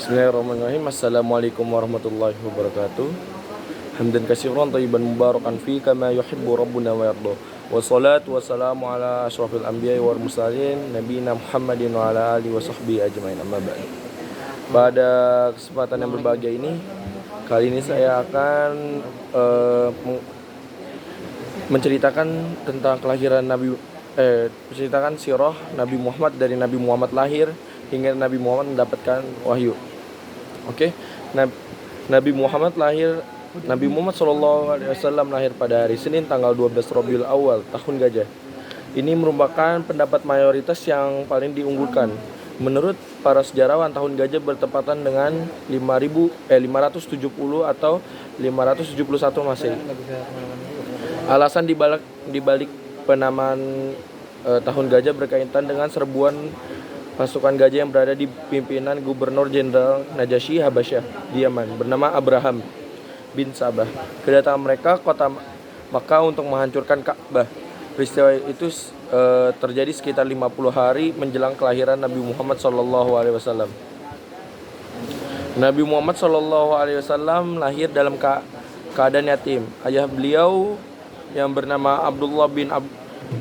Bismillahirrahmanirrahim. Assalamualaikum warahmatullahi wabarakatuh. Hamdan katsiran thayyiban mubarakan fi kama yuhibbu rabbuna wa yarda. Wassalatu wassalamu ala asyrafil anbiya'i wal mursalin nabiyina Muhammadin wa ala alihi wa sahbihi ajmain. Amma ba'd. Pada kesempatan yang berbahagia ini, kali ini saya akan menceritakan tentang kelahiran menceritakan sirah Nabi Muhammad dari Nabi Muhammad lahir hingga Nabi Muhammad mendapatkan wahyu. Oke. Nabi Muhammad SAW lahir pada hari Senin tanggal 12 Rabiul Awal tahun Gajah. Ini merupakan pendapat mayoritas yang paling diunggulkan. Menurut para sejarawan, tahun Gajah bertepatan dengan 570 atau 571 Masehi. Alasan dibalik penamaan tahun Gajah berkaitan dengan serbuan pasukan gajah yang berada di pimpinan Gubernur Jenderal Najasyi Habasyah di Yaman bernama Abraham bin Sabah. Kedatangan mereka kota Makkah untuk menghancurkan Ka'bah. Peristiwa itu terjadi sekitar 50 hari menjelang kelahiran Nabi Muhammad SAW. Nabi Muhammad SAW lahir dalam keadaan yatim. Ayah beliau yang bernama Abdullah bin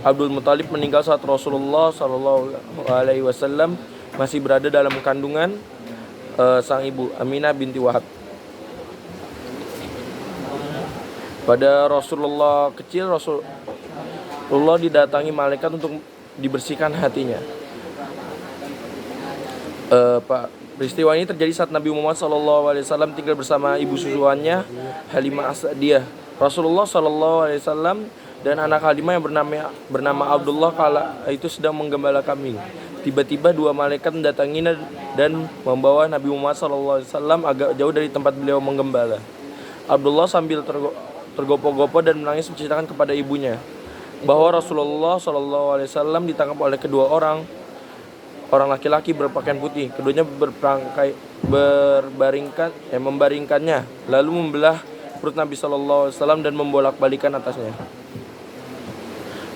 Abdul Muthalib meninggal saat Rasulullah SAW masih berada dalam kandungan sang ibu Aminah binti Wahab. Pada Rasulullah kecil, Rasulullah didatangi malaikat untuk dibersihkan hatinya. Peristiwa ini terjadi saat Nabi Muhammad SAW tinggal bersama ibu susuannya Halimah As-Sa'diyah. Rasulullah SAW dan anak Halimah yang bernama Abdullah kala itu sedang menggembala kambing. Tiba-tiba dua malaikat mendatangi dan membawa Nabi Muhammad SAW agak jauh dari tempat beliau menggembala. Abdullah sambil tergopoh-gopoh dan menangis menceritakan kepada ibunya bahwa Rasulullah SAW ditangkap oleh kedua orang laki-laki berpakaian putih. Keduanya membaringkannya, lalu membelah perut Nabi SAW dan membolak-balikan atasnya.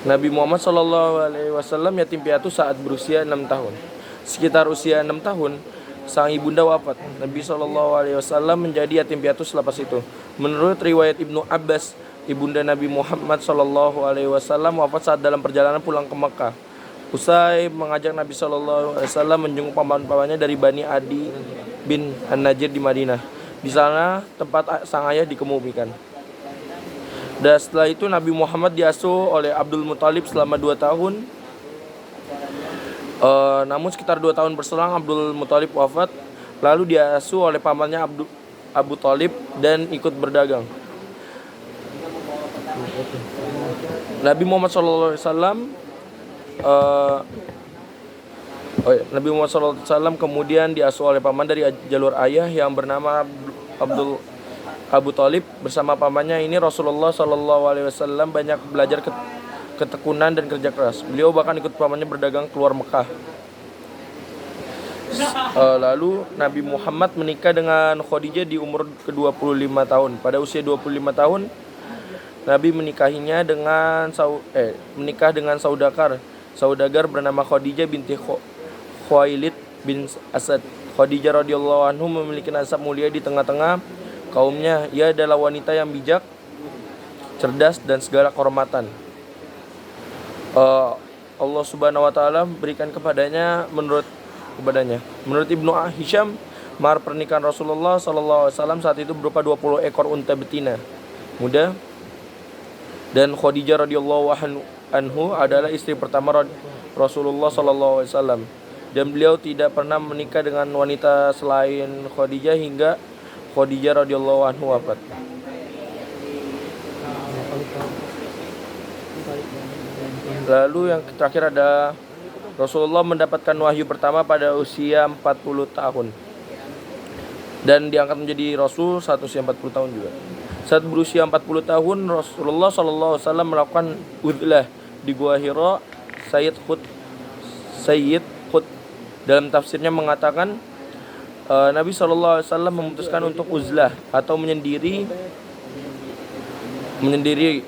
Nabi Muhammad SAW yatim piatu saat berusia 6 tahun. Sekitar usia 6 tahun, sang ibunda wafat. Nabi SAW menjadi yatim piatu selepas itu. Menurut riwayat Ibnu Abbas, ibunda Nabi Muhammad SAW wafat saat dalam perjalanan pulang ke Makkah. Usai mengajak Nabi SAW menjenguk paman-pamannya dari Bani Adi bin An-Najir di Madinah. Di sana tempat sang ayah dikebumikan. Dan setelah itu Nabi Muhammad diasuh oleh Abdul Muthalib selama 2 tahun. Namun sekitar 2 tahun berselang Abdul Muthalib wafat. Lalu diasuh oleh pamannya Abu Thalib dan ikut berdagang. Nabi Muhammad SAW kemudian diasuh oleh paman dari jalur ayah yang bernama Abu Thalib. Bersama pamannya ini Rasulullah SAW banyak belajar ketekunan dan kerja keras. Beliau bahkan ikut pamannya berdagang keluar Mekah. Lalu Nabi Muhammad menikah dengan Khadijah di umur ke-25 tahun. Pada usia 25 tahun Nabi menikah dengan saudagar bernama Khadijah binti Khuwailid bin Asad. Khadijah radhiyallahu anhu memiliki nasab mulia di tengah-tengah kaumnya. Ia adalah wanita yang bijak, cerdas dan segala kehormatan Allah Subhanahu wa taala berikan kepadanya. Menurut Ibnu Hisham, mahar pernikahan Rasulullah SAW saat itu berupa 20 ekor unta betina muda. Dan Khadijah radhiyallahu anhu adalah istri pertama Rasulullah SAW. Dan beliau tidak pernah menikah dengan wanita selain Khadijah hingga Khadijah radhiyallahu anhu wafat. Lalu yang terakhir ada Rasulullah mendapatkan wahyu pertama pada usia 40 tahun dan diangkat menjadi Rasul saat usia 40 tahun juga. Saat berusia 40 tahun Rasulullah SAW melakukan uzlah di Gua Hira. Sayyid Qutb dalam tafsirnya mengatakan Nabi SAW memutuskan untuk uzlah atau menyendiri.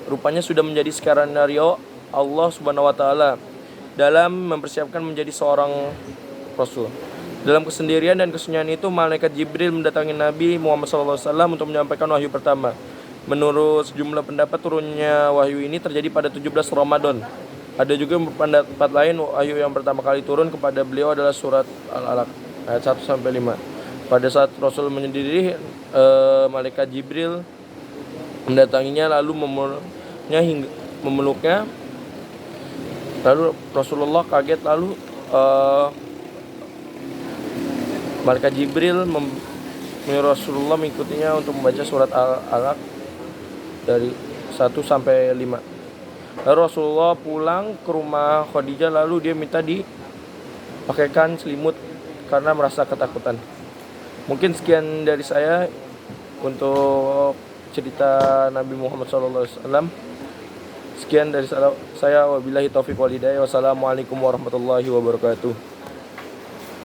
Rupanya sudah menjadi skenario Allah Subhanahu wa taala dalam mempersiapkan menjadi seorang rasul. Dalam kesendirian dan kesunyian itu, malaikat Jibril mendatangi Nabi Muhammad SAW untuk menyampaikan wahyu pertama. Menurut sejumlah pendapat, turunnya wahyu ini terjadi pada 17 Ramadan. Ada juga pendapat lain, wahyu yang pertama kali turun kepada beliau adalah surat Al-Alaq ayat 1-5. Pada saat Rasul menyendiri, malaikat Jibril mendatanginya lalu memeluknya. Lalu Rasulullah kaget, lalu malaikat Jibril menyuruh Rasulullah mengikutinya untuk membaca surat Al-Alaq dari 1-5. Lalu Rasulullah pulang ke rumah Khadijah, lalu dia minta dipakaikan selimut karena merasa ketakutan. Mungkin sekian dari saya untuk cerita Nabi Muhammad SAW. Sekian dari saya, wabillahi taufiq wal hidayah. Wassalamualaikum warahmatullahi wabarakatuh.